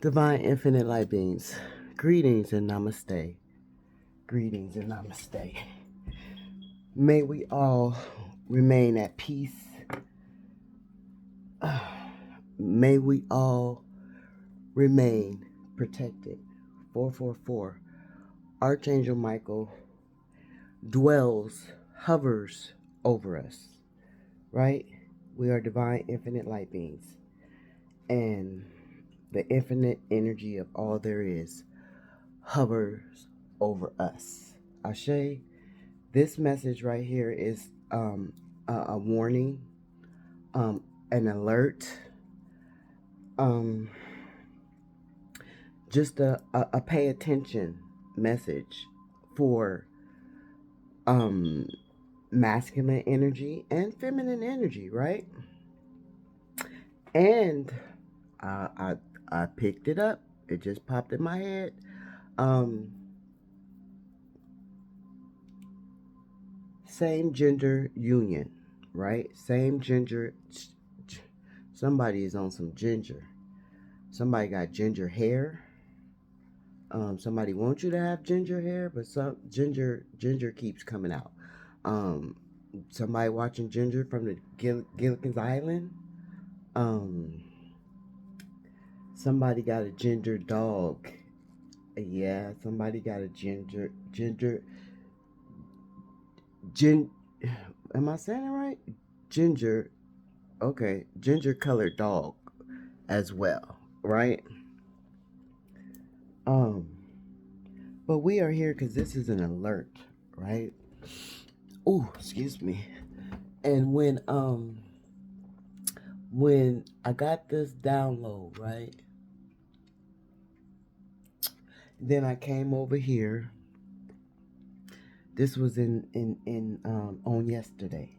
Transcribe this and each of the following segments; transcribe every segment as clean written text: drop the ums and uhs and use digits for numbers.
Divine Infinite Light Beings, greetings and namaste. Greetings and namaste. May we all remain at peace. May we all remain protected. 444. Archangel Michael dwells, hovers over us, right? We are divine infinite light beings. And the infinite energy of all there is hovers over us. Ashe. This message right here is a warning, an alert, um, just a pay attention message for um, masculine energy and feminine energy, right? And I picked it up. It just popped in my head. Um, Same gender union, right? Same gender. Somebody is on some ginger. Somebody got ginger hair. Somebody wants you to have ginger hair, but some ginger keeps coming out. Um, Somebody watching Ginger from the Gilligan's Island. Um, Somebody got a ginger dog. Yeah, somebody got a gin. Am I saying it right? Ginger. Okay, ginger colored dog as well, right? Um, but we are here because this is an alert, right? Oh, excuse me. And when I got this download, right? Then I came over here. This was in on yesterday.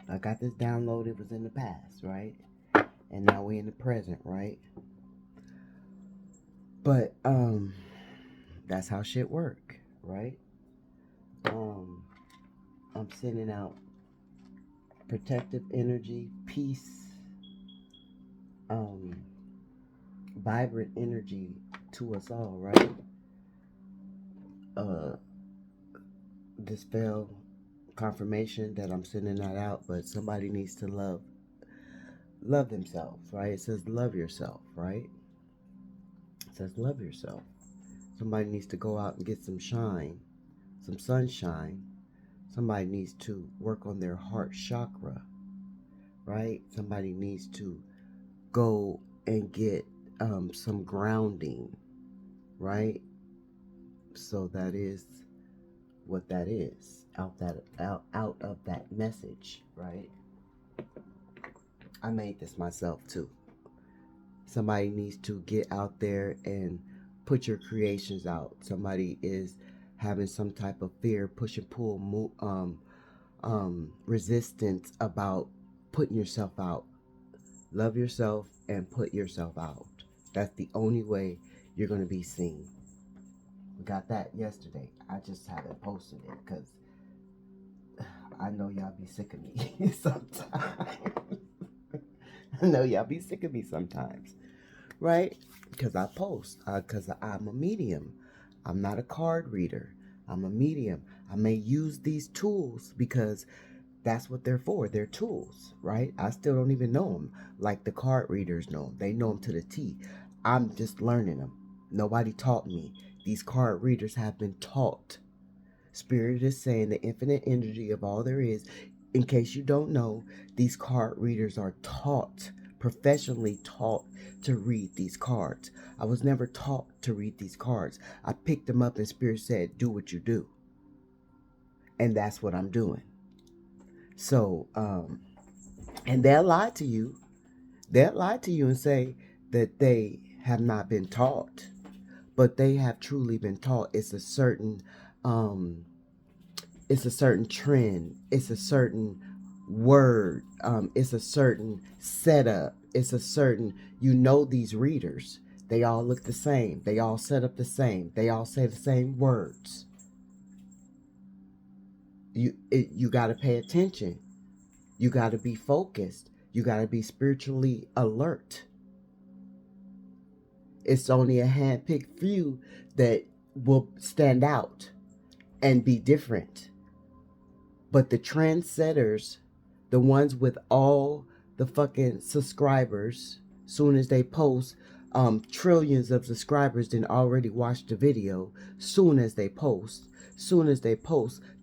I got this download. It was in the past, right? And now we in the present, right? But that's how shit work, right? Um, I'm sending out protective energy, peace, um, vibrant energy to us all, right? Uh, Dispel confirmation that I'm sending that out, but somebody needs to love themselves, right? It says love yourself, right? It says love yourself. Somebody needs to go out and get some shine, some sunshine. Somebody needs to work on their heart chakra, right? Somebody needs to go and get some grounding, right? So that is what that is out of that message, right? I made this myself too. Somebody needs to get out there and put your creations out. Somebody is having some type of fear, push and pull, resistance about putting yourself out. Love yourself and put yourself out. That's the only way you're going to be seen. We got that yesterday. I just haven't posted it because I know y'all be sick of me sometimes. I know y'all be sick of me sometimes, right? Because I post, because I'm a medium. I'm not a card reader. I'm a medium. I may use these tools because that's what they're for. They're tools, right? I still don't even know them like the card readers know them. They know them to the T. I'm just learning them. Nobody taught me. These card readers have been taught. Spirit is saying the infinite energy of all there is. In case you don't know, these card readers are taught, professionally taught to read these cards. I was never taught to read these cards. I picked them up and Spirit said, do what you do. And that's what I'm doing. So, and they'll lie to you. They'll lie to you and say that they have not been taught, but they have truly been taught. Um, it's a certain trend. It's a certain word. It's a certain setup. It's a certain, these readers. They all look the same. They all set up the same. They all say the same words. You got to pay attention. You got to be focused. You got to be spiritually alert. It's only a hand-picked few that will stand out and be different. But the trendsetters, the ones with all the fucking subscribers, soon as they post, trillions of subscribers then already watch the video. Soon as they post,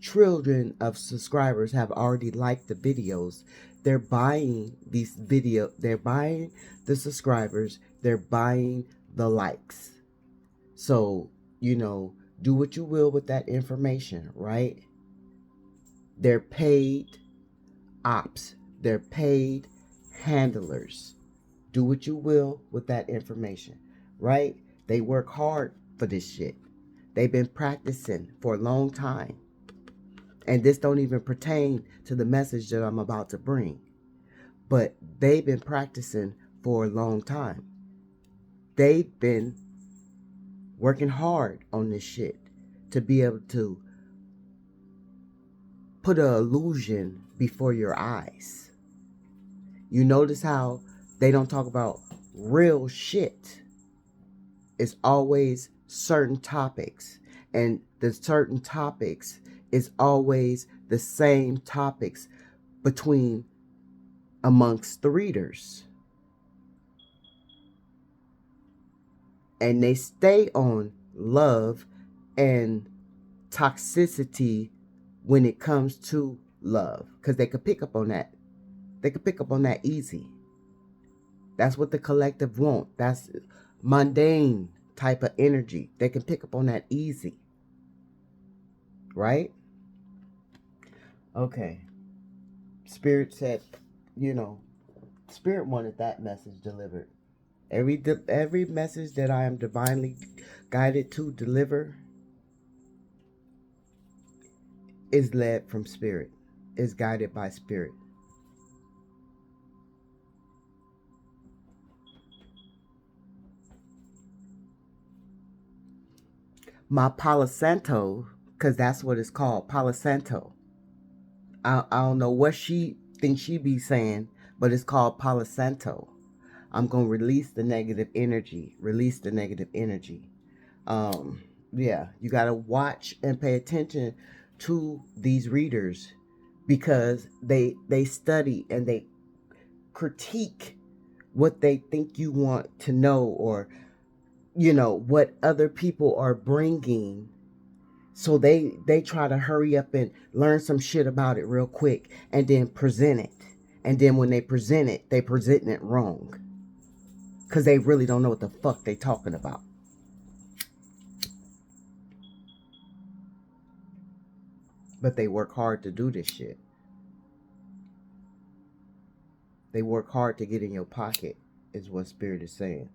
trillion of subscribers have already liked the videos. They're buying these they're buying the subscribers, they're buying the likes. So, do what you will with that information, right? They're paid ops, they're paid handlers. Do what you will with that information, right? They work hard for this shit. They've been practicing for a long time. And this don't even pertain to the message that I'm about to bring. But they've been practicing for a long time. They've been working hard on this shit to be able to put an illusion before your eyes. You notice how they don't talk about real shit. It's always certain topics. And the certain topics is always the same topics amongst the readers. And they stay on love and toxicity when it comes to love. Because they could pick up on that. They could pick up on that easy. That's what the collective want. That's mundane type of energy. They can pick up on that easy. Right? Okay. Spirit said, Spirit wanted that message delivered. Every message that I am divinely guided to deliver is led from Spirit, is guided by Spirit. My Palo Santo, because that's what it's called, Palo Santo. I don't know what she thinks she be saying, but it's called Palo Santo. I'm going to release the negative energy. Yeah, you got to watch and pay attention to these readers because they study and they critique what they think you want to know, or what other people are bringing. So they try to hurry up and learn some shit about it real quick and then present it. And then when they present it wrong. Because they really don't know what the fuck they talking about. But they work hard to do this shit. They work hard to get in your pocket, is what Spirit is saying.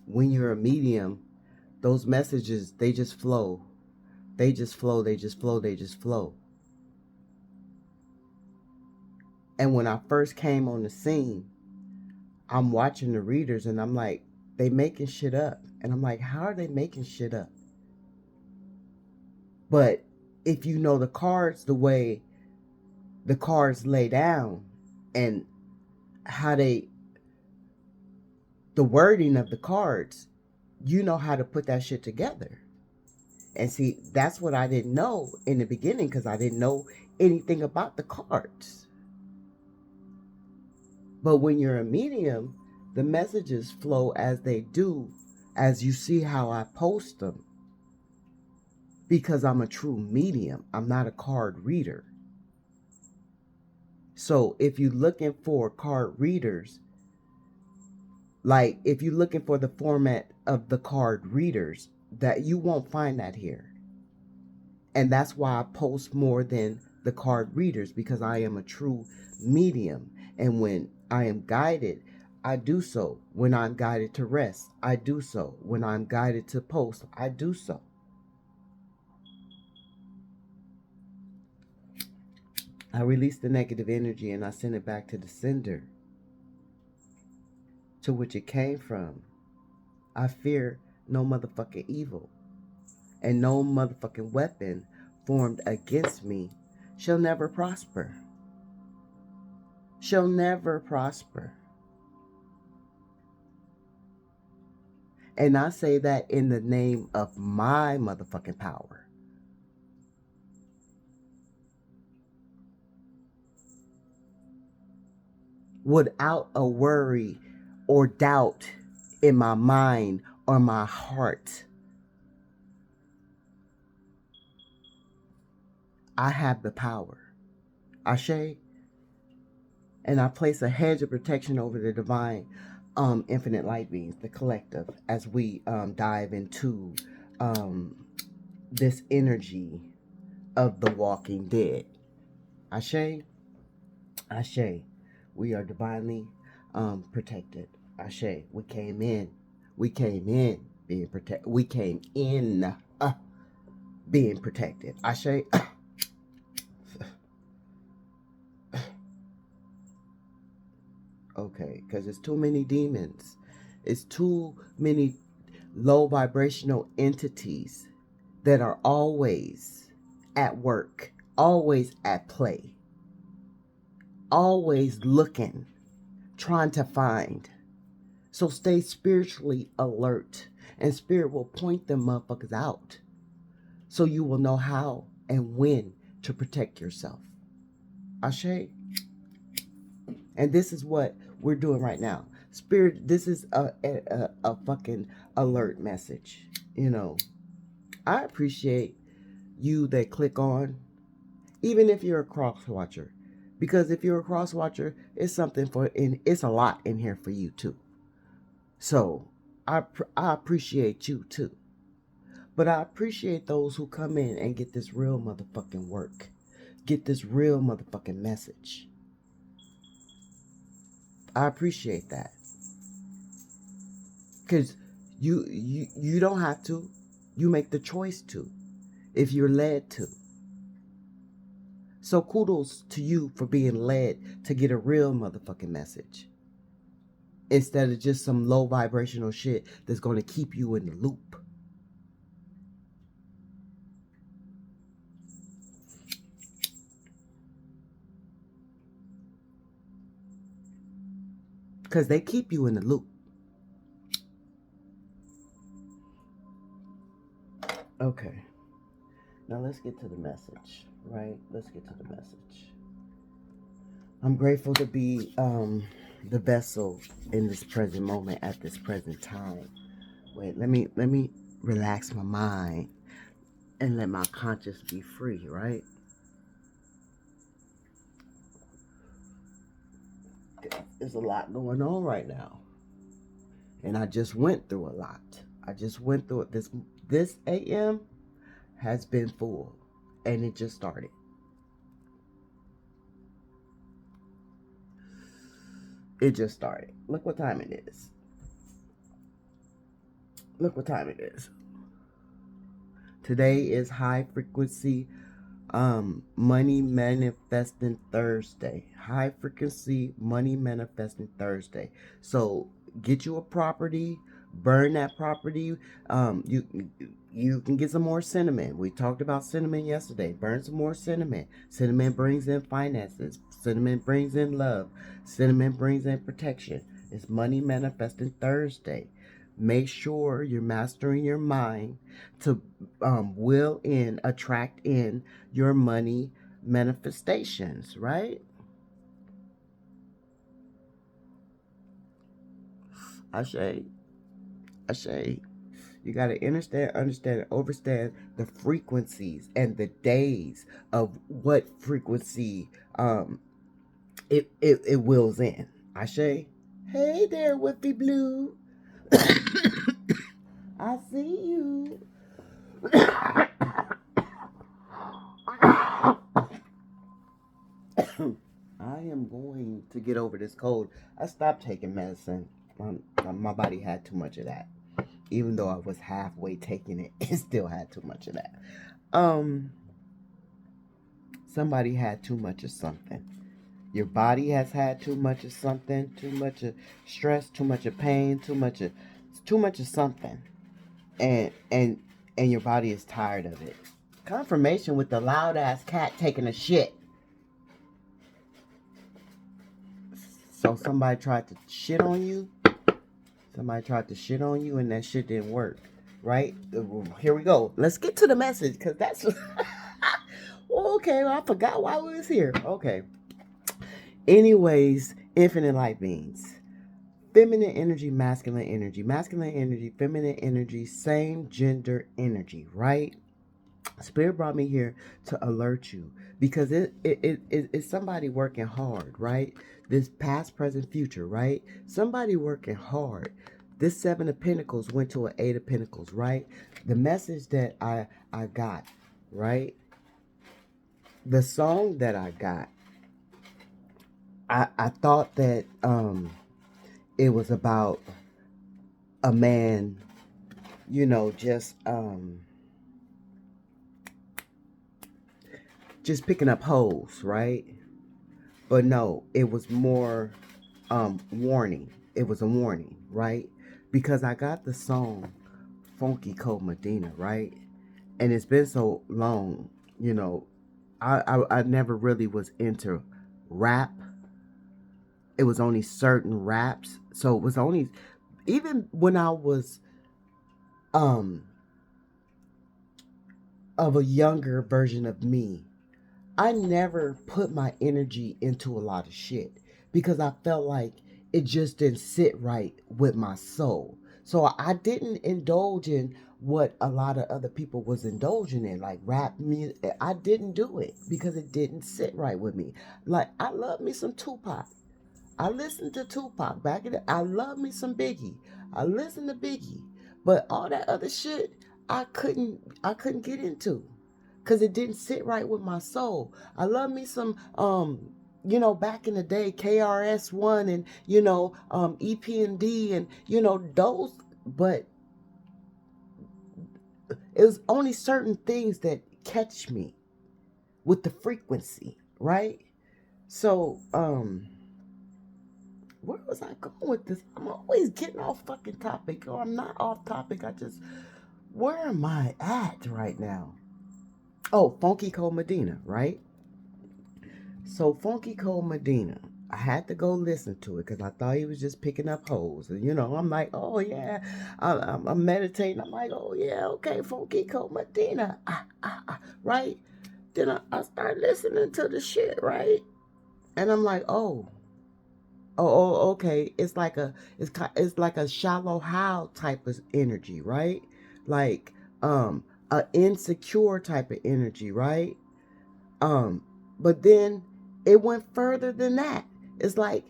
When you're a medium, those messages, they just flow. They just flow. And when I first came on the scene, I'm watching the readers and I'm like, they making shit up. And I'm like, how are they making shit up? But if you know the cards, the way the cards lay down and how the wording of the cards, you know how to put that shit together. And see, that's what I didn't know in the beginning because I didn't know anything about the cards. But when you're a medium, the messages flow as they do, as you see how I post them. Because I'm a true medium. I'm not a card reader. So if you're looking for card readers, like if you're looking for the format of the card readers, that you won't find that here. And that's why I post more than the card readers, because I am a true medium. And when I am guided, I do so. When I'm guided to rest, I do so. When I'm guided to post, I do so. I release the negative energy and I send it back to the sender, to which it came from. I fear no motherfucking evil, and no motherfucking weapon formed against me shall never prosper. shall never prosper. And I say that in the name of my motherfucking power. Without a worry or doubt in my mind or my heart, I have the power. Ashe. And I place a hedge of protection over the divine, infinite light beings, the collective, as we dive into um, this energy of the walking dead. Ashe, Ashe, we are divinely protected. Ashe, we came in being protected. We came in being protected. Ashe. Okay, because it's too many demons. It's too many low vibrational entities that are always at work, always at play, always looking, trying to find. So stay spiritually alert, and spirit will point them motherfuckers out so you will know how and when to protect yourself. Ashe. And this is what we're doing right now. Spirit, this is a fucking alert message. You know, I appreciate you that click on, even if you're a cross watcher, because if you're a cross watcher, it's something it's a lot in here for you too. So I appreciate you too, but I appreciate those who come in and get this real motherfucking work, get this real motherfucking message. I appreciate that, because you don't have to, you make the choice to, if you're led to. So kudos to you for being led to get a real motherfucking message, instead of just some low vibrational shit that's going to keep you in the loop. Because they keep you in the loop. Okay. Now let's get to the message, right? Let's get to the message. I'm grateful to be the vessel in this present moment at this present time. Wait, let me relax my mind and let my conscience be free, right? There's a lot going on right now. And I just went through a lot. I just went through it. This AM has been full, and it just started. It just started. Look what time it is. Look what time it is. Today is high frequency money manifesting Thursday. High frequency money manifesting Thursday. So get you a property, burn that property. You can get some more cinnamon. We talked about cinnamon yesterday. Burn some more cinnamon. Cinnamon brings in finances. Cinnamon brings in love. Cinnamon brings in protection. It's money manifesting Thursday. Make sure you're mastering your mind to will in, attract in your money manifestations, right? Ashe, Ashe. You got to understand, and understand the frequencies and the days of what frequency it wills in. Ashe. Hey there, Whippy Blue. I see you. I am going to get over this cold. I stopped taking medicine. My body had too much of that. Even though I was halfway taking it, it still had too much of that. Somebody had too much of something. Your body has had too much of something, too much of stress, too much of pain, too much of something. And your body is tired of it. Confirmation with the loud ass cat taking a shit. So somebody tried to shit on you. Somebody tried to shit on you, and that shit didn't work, right? Here we go. Let's get to the message, because that's okay. Well, I forgot why we was here. Okay. Anyways, infinite light beings. Feminine energy, masculine energy, feminine energy, same gender energy, right? Spirit brought me here to alert you because it's somebody working hard, right? This past, present, future, right? Somebody working hard. This Seven of Pentacles went to an Eight of Pentacles, right? The message that I got, right? The song that I got, I thought that it was about a man, just picking up hoes, right? But no, it was more warning. It was a warning, right? Because I got the song Funky Cold Medina, right? And it's been so long, I never really was into rap. It was only certain raps. So it was only, even when I was um of a younger version of me, I never put my energy into a lot of shit because I felt like it just didn't sit right with my soul. So I didn't indulge in what a lot of other people was indulging in, like rap music. I didn't do it because it didn't sit right with me. Like, I love me some Tupac. I listened to Tupac back in the, I love me some Biggie. I listened to Biggie. But all that other shit I couldn't get into because it didn't sit right with my soul. I love me some back in the day KRS-One and EP&D and those, but it was only certain things that catch me with the frequency, right? So where was I going with this? I'm always getting off fucking topic, or I'm not off topic. Where am I at right now? Oh, Funky Cold Medina, right? So Funky Cold Medina, I had to go listen to it because I thought he was just picking up hoes. And, I'm like, oh yeah, I'm meditating. I'm like, oh yeah, okay, Funky Cold Medina, right? Then I started listening to the shit, right? And I'm like, okay. It's like a shallow how type of energy, right? Like a insecure type of energy, right? Um, but then it went further than that. It's like,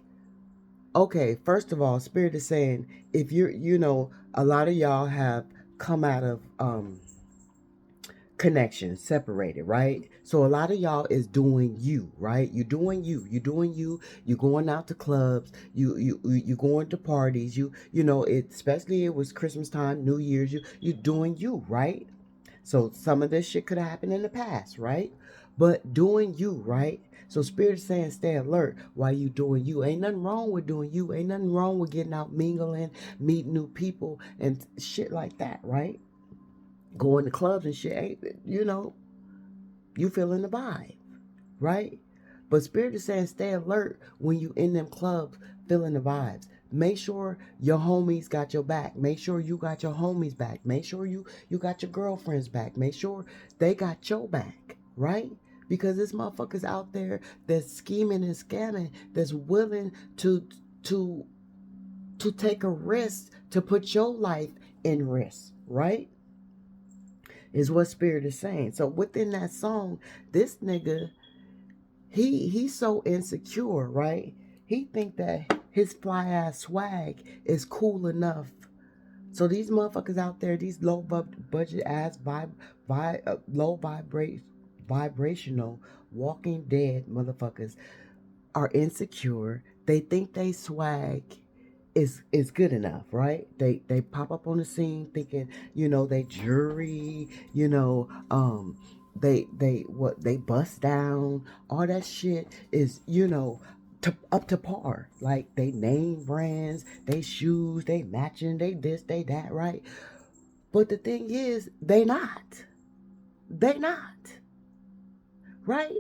okay, first of all, Spirit is saying if a lot of y'all have come out of connection separated, right? So a lot of y'all is doing you, right? You're going out to clubs, you going to parties, especially it was Christmas time, New Year's, you doing you, right? So some of this shit could have happened in the past, right? But doing you, right? So Spirit is saying stay alert while you doing you. Ain't nothing wrong with doing you. Ain't nothing wrong with getting out mingling, meeting new people and shit like that, right? Going to clubs and shit, you feeling the vibe, right? But Spirit is saying stay alert when you in them clubs feeling the vibes. Make sure your homies got your back. Make sure you got your homies back. Make sure you got your girlfriends back. Make sure they got your back, right? Because this motherfucker's out there that's scheming and scamming, that's willing to to take a risk to put your life in risk, right? Is what Spirit is saying. So within that song, this nigga, he's so insecure, right? He think that his fly ass swag is cool enough. So these motherfuckers out there, these budget ass low vibrational walking dead motherfuckers are insecure. They think they swag is good enough, right? They pop up on the scene thinking, they jury, they bust down. All that shit is, up to par. Like they name brands, they shoes, they matching, they this, they that, right? But the thing is, they not. They not. Right?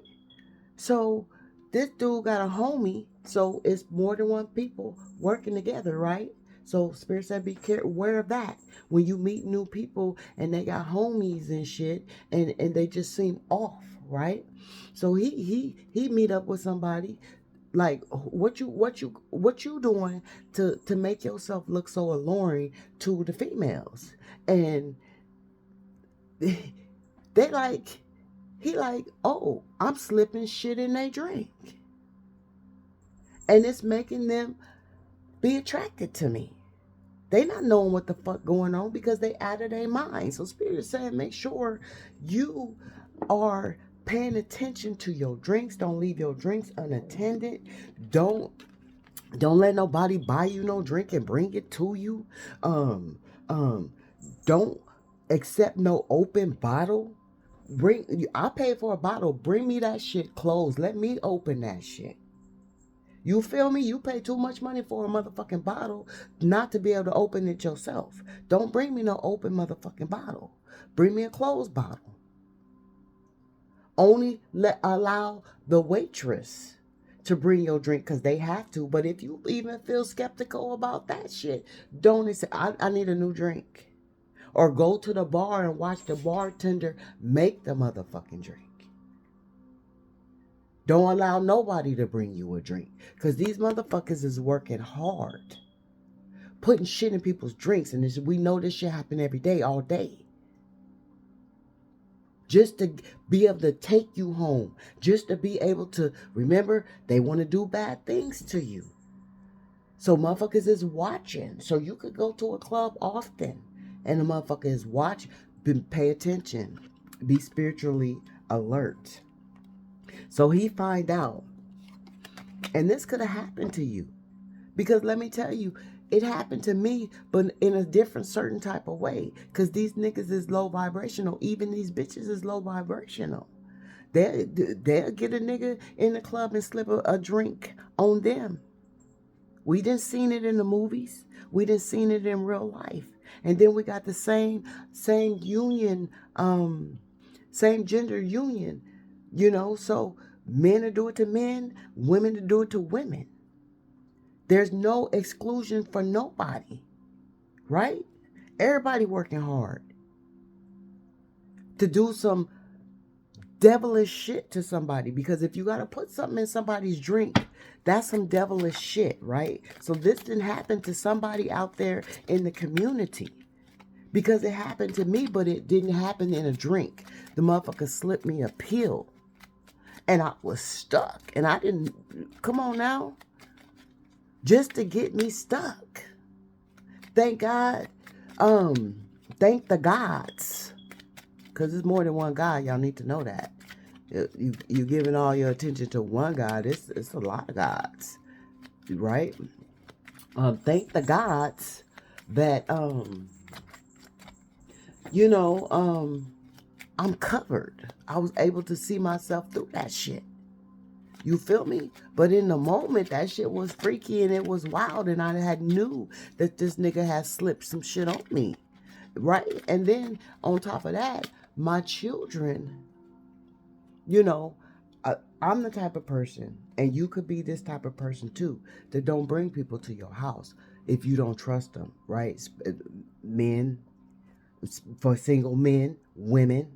So this dude got a homie So it's more than one people working together, right? So Spirit said, be aware of that. When you meet new people and they got homies and shit, and they just seem off, right? So he meet up with somebody like, what you doing to make yourself look so alluring to the females, and they like, he like, oh, I'm slipping shit in their drink, and it's making them be attracted to me. They not knowing what the fuck going on because they out of their mind. So Spirit is saying, make sure you are paying attention to your drinks. Don't leave your drinks unattended. Don't let nobody buy you no drink and bring it to you. Um, um, don't accept no open bottle. I paid for a bottle. Bring me that shit closed. Let me open that shit. You feel me? You pay too much money for a motherfucking bottle not to be able to open it yourself. Don't bring me no open motherfucking bottle. Bring me a closed bottle. Only allow the waitress to bring your drink because they have to. But if you even feel skeptical about that shit, don't say, I need a new drink. Or go to the bar and watch the bartender make the motherfucking drink. Don't allow nobody to bring you a drink. Because these motherfuckers is working hard. Putting shit in people's drinks. And we know this shit happen every day, all day. Just to be able to take you home. Just to be able to, remember, they want to do bad things to you. So motherfuckers is watching. So you could go to a club often. And the motherfucker is watch. Pay attention. Be spiritually alert. So he find out. And this could have happened to you. Because let me tell you, it happened to me, but in a different certain type of way. Because these niggas is low vibrational. Even these bitches is low vibrational. They'll get a nigga in the club and slip a drink on them. We didn't seen it in the movies. We didn't seen it in real life. And then we got the same union, same gender union. You know, so men to do it to men, women to do it to women. There's no exclusion for nobody, right? Everybody working hard to do some devilish shit to somebody, because if you got to put something in somebody's drink, that's some devilish shit, right? So this didn't happen to somebody out there in the community, because it happened to me, but it didn't happen in a drink. The motherfucker slipped me a pill and I was stuck, and I didn't, come on now, just to get me stuck. Thank God. Thank the gods. Because there's more than one God. Y'all need to know that. You giving all your attention to one God. It's a lot of gods. Right? Thank the gods that, I'm covered. I was able to see myself through that shit. You feel me? But in the moment, that shit was freaky and it was wild, and I had knew that this nigga had slipped some shit on me, right? And then on top of that, my children, I'm the type of person, and you could be this type of person too, that don't bring people to your house if you don't trust them, right? Men, for single men, women,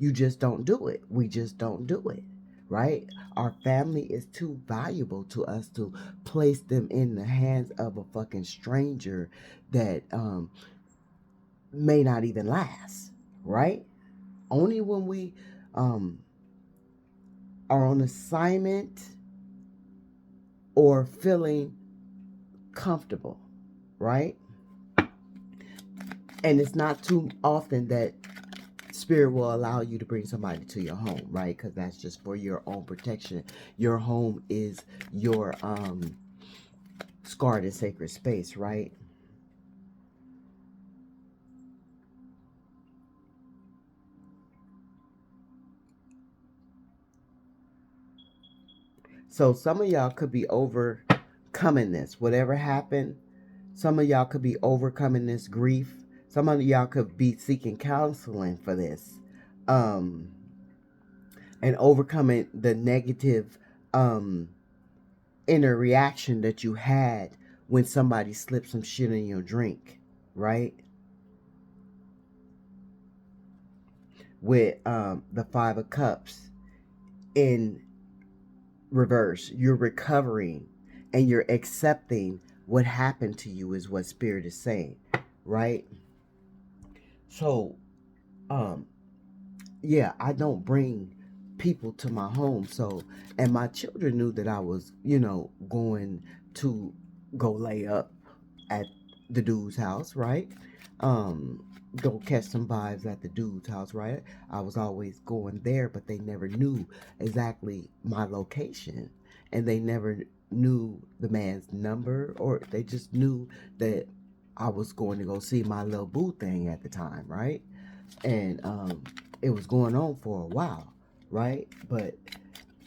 you just don't do it. We just don't do it. Right? Our family is too valuable to us to place them in the hands of a fucking stranger that may not even last. Right? Only when we are on assignment or feeling comfortable. Right? And it's not too often that Spirit will allow you to bring somebody to your home, right? Because that's just for your own protection. Your home is your scarred and sacred space, right? So some of y'all could be overcoming this. Whatever happened, some of y'all could be overcoming this grief. Some of y'all could be seeking counseling for this. And overcoming the negative in a reaction that you had when somebody slipped some shit in your drink, right? With the Five of Cups in reverse, you're recovering and you're accepting what happened to you, is what Spirit is saying, right? So, um, yeah, I don't bring people to my home. So, and my children knew that I was, going to go lay up at the dude's house, right? Um, go catch some vibes at the dude's house, right? I was always going there, but they never knew exactly my location, and they never knew the man's number, or they just knew that I was going to go see my little boo thing at the time, right? And it was going on for a while, right? But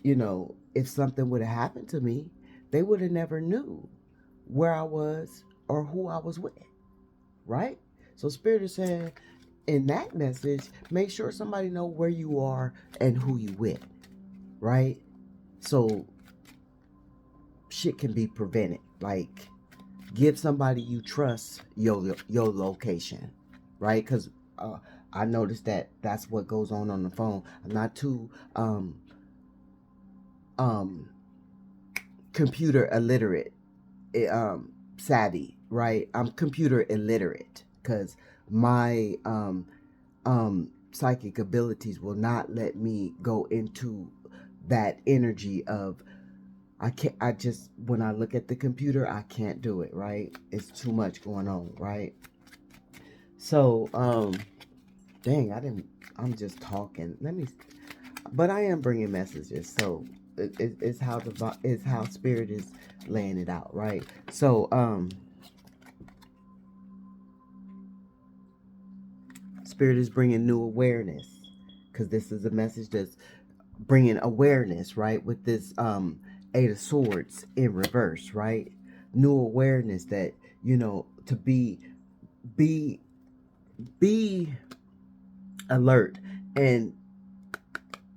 if something would have happened to me, they would have never knew where I was or who I was with, right? So Spirit is saying in that message, make sure somebody know where you are and who you with, right? So shit can be prevented. Like, give somebody you trust your location, right? Because I noticed that that's what goes on the phone. I'm not too um computer illiterate, savvy, right? I'm computer illiterate because my psychic abilities will not let me go into that energy of, I can't. I just, when I look at the computer, I can't do it, right? It's too much going on, right? So dang, I'm just talking. But I am bringing messages. So it's how it's how Spirit is laying it out, right? So Spirit is bringing new awareness, because this is a message that's bringing awareness, right? With this Eight of Swords in reverse, right? New awareness that, to be be alert. And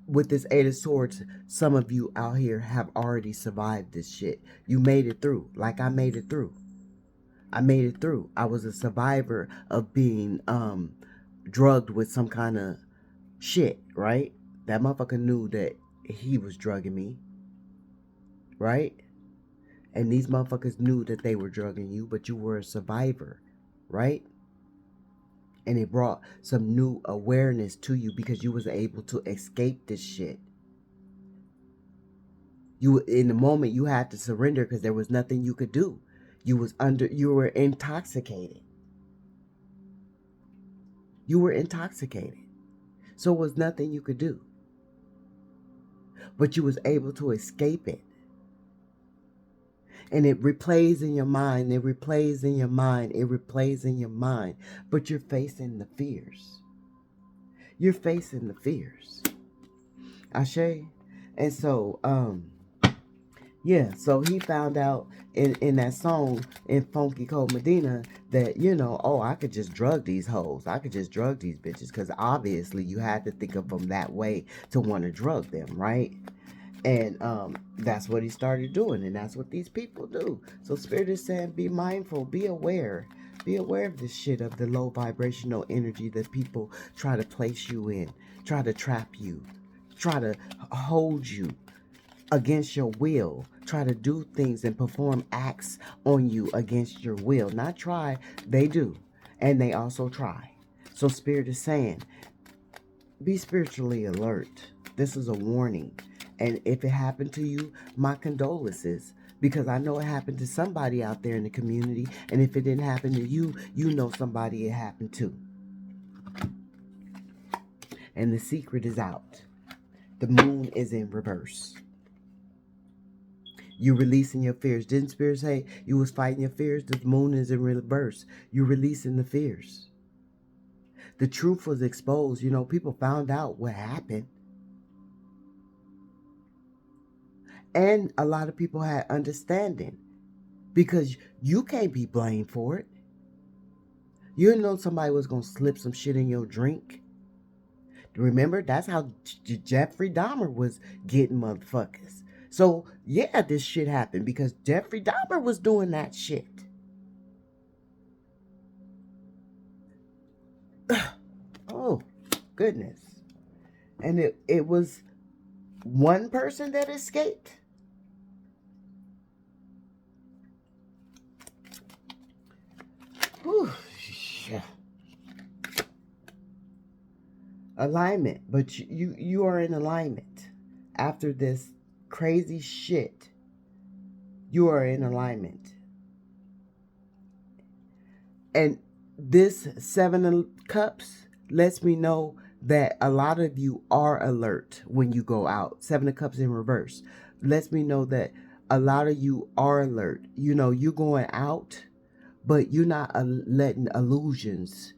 with this Eight of Swords, some of you out here have already survived this shit. You made it through, like I made it through. I made it through. I was a survivor of being drugged with some kind of shit, right? That motherfucker knew that he was drugging me, right? And these motherfuckers knew that they were drugging you, but you were a survivor, right? And it brought some new awareness to you because you was able to escape this shit. You, in the moment, you had to surrender because there was nothing you could do. You were intoxicated. You were intoxicated. So it was nothing you could do. But you was able to escape it. And it replays in your mind, it replays in your mind, it replays in your mind. But you're facing the fears. You're facing the fears. Ashe. And so, yeah, so he found out in that song in Funky Cold Medina that, oh, I could just drug these hoes. I could just drug these bitches. Because obviously you had to think of them that way to want to drug them, right? And that's what he started doing. And that's what these people do. So Spirit is saying, be mindful, be aware. Be aware of this shit, of the low vibrational energy that people try to place you in, try to trap you, try to hold you against your will, try to do things and perform acts on you against your will. Not try, they do. And they also try. So Spirit is saying, be spiritually alert. This is a warning. And if it happened to you, my condolences. Because I know it happened to somebody out there in the community. And if it didn't happen to you, you know somebody it happened to. And the secret is out. The moon is in reverse. You releasing your fears. Didn't Spirit say you was fighting your fears? The moon is in reverse. You releasing the fears. The truth was exposed. People found out what happened. And a lot of people had understanding. Because you can't be blamed for it. You didn't know somebody was going to slip some shit in your drink. Remember, that's how Jeffrey Dahmer was getting motherfuckers. So yeah, this shit happened because Jeffrey Dahmer was doing that shit. Oh goodness. And it was one person that escaped. Whew. Alignment, but you are in alignment. After this crazy shit, you are in alignment. And this Seven of Cups lets me know that a lot of you are alert when you go out. Seven of Cups in reverse lets me know that a lot of you are alert. You know, you're going out, but you're not letting illusions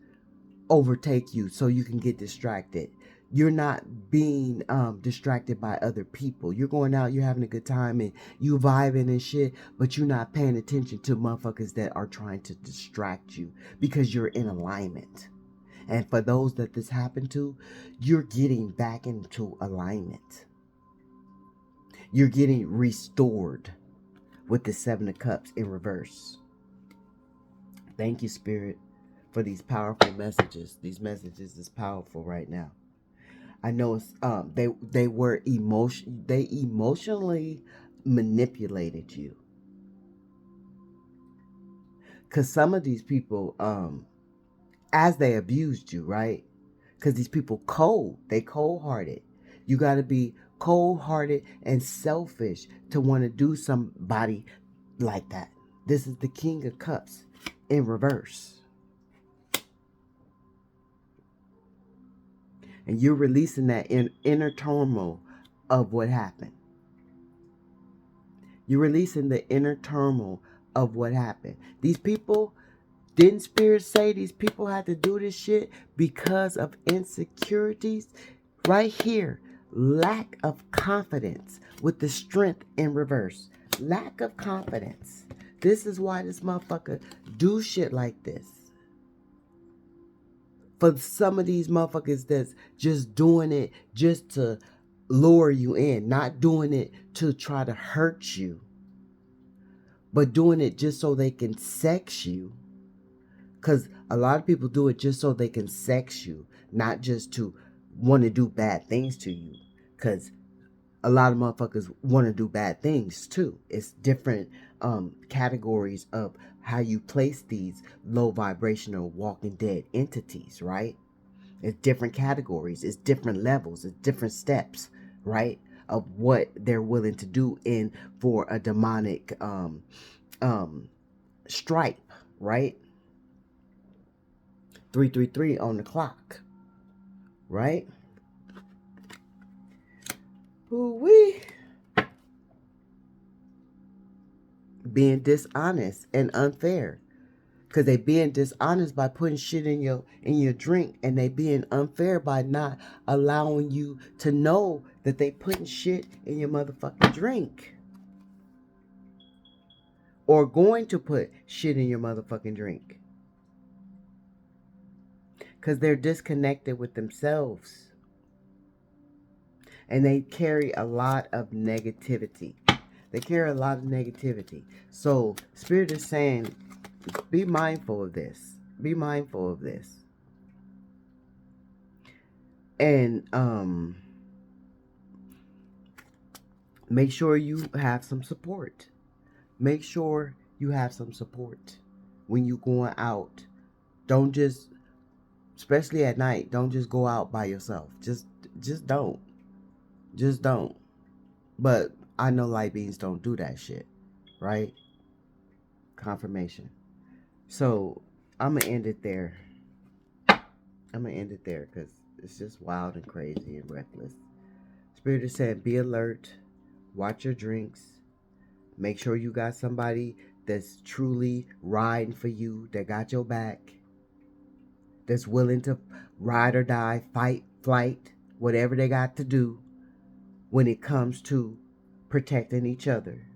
overtake you so you can get distracted. You're not being distracted by other people. You're going out, you're having a good time, and you vibing and shit, but you're not paying attention to motherfuckers that are trying to distract you because you're in alignment. And for those that this happened to, you're getting back into alignment. You're getting restored with the Seven of Cups in reverse. Thank you, Spirit, for these powerful messages. These messages is powerful right now. I know it's they emotionally manipulated you. Cause some of these people as they abused you, right? Cause these people they cold-hearted. You gotta be cold-hearted and selfish to want to do somebody like that. This is the King of Cups in reverse. And you're releasing that inner turmoil of what happened. You're releasing the inner turmoil of what happened. These people, didn't Spirit say these people had to do this shit because of insecurities? Right here, lack of confidence with the strength in reverse. Lack of confidence. This is why this motherfucker do shit like this. For some of these motherfuckers that's just doing it just to lure you in, not doing it to try to hurt you, but doing it just so they can sex you. Because a lot of people do it just so they can sex you, not just to want to do bad things to you. Because a lot of motherfuckers want to do bad things too. It's different categories of how you place these low vibrational walking dead entities, right? It's different categories, it's different levels, it's different steps, right? Of what they're willing to do in for a demonic stripe, right? 333 on the clock, right? Ooh-wee. Being dishonest and unfair. Because they being dishonest by putting shit in your drink, and they being unfair by not allowing you to know that they putting shit in your motherfucking drink. Or going to put shit in your motherfucking drink. Because they're disconnected with themselves. And they carry a lot of negativity. They carry a lot of negativity. So Spirit is saying, be mindful of this. Be mindful of this. And make sure you have some support. Make sure you have some support when you going out. Don't just, especially at night, don't just go out by yourself. Just don't. Just don't. But I know light beings don't do that shit, right? Confirmation. So I'm gonna end it there. I'm gonna end it there because it's just wild and crazy and reckless. Spirit is saying, be alert, watch your drinks, make sure you got somebody that's truly riding for you, that got your back, that's willing to ride or die, fight, flight, whatever they got to do when it comes to protecting each other.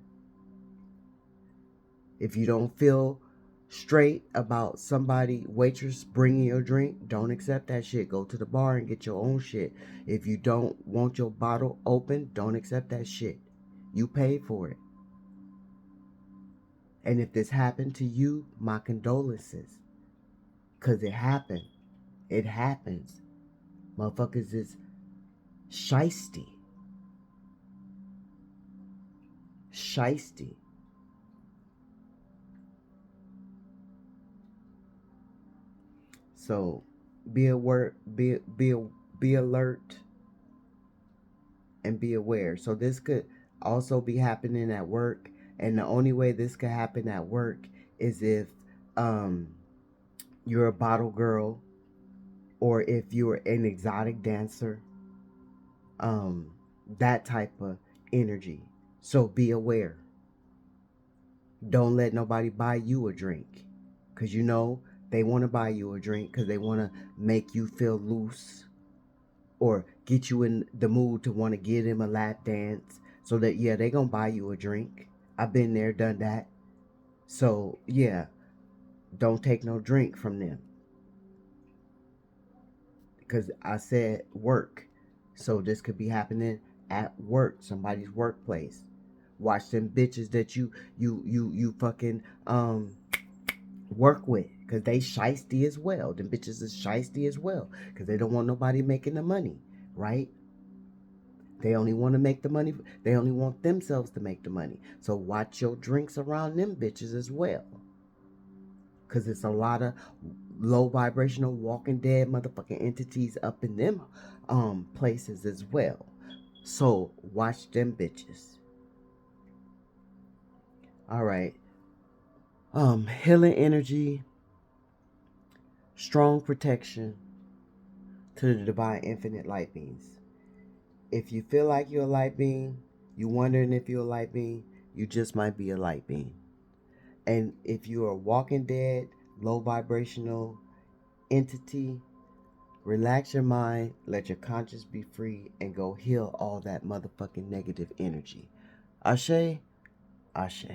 If you don't feel straight about somebody, waitress, bringing your drink, don't accept that shit. Go to the bar and get your own shit. If you don't want your bottle open, don't accept that shit. You paid for it. And if this happened to you, my condolences. Because it happened. It happens. Motherfuckers is shisty. Shisty. So be aware, be alert and be aware. So this could also be happening at work. And the only way this could happen at work is if um you're a bottle girl, or if you're an exotic dancer, um, that type of energy. So be aware. Don't let nobody buy you a drink, because you know they want to buy you a drink because they want to make you feel loose or get you in the mood to want to give them a lap dance. So that, yeah, they gonna buy you a drink. I've been there, done that. So yeah, don't take no drink from them, because I said work. So this could be happening at work, somebody's workplace. Watch them bitches that you fucking work with, because they shisty as well. Them bitches is shisty as well, because they don't want nobody making the money, right? They only want to make the money. They only want themselves to make the money. So watch your drinks around them bitches as well, because it's a lot of low vibrational walking dead motherfucking entities up in them places as well. So watch them bitches. All right. Healing energy, strong protection to the divine infinite light beings. If you feel like you're a light being, you wondering if you're a light being, you just might be a light being. And if you're a walking dead, low vibrational entity, relax your mind, let your conscience be free, and go heal all that motherfucking negative energy. Ashe, Ashe.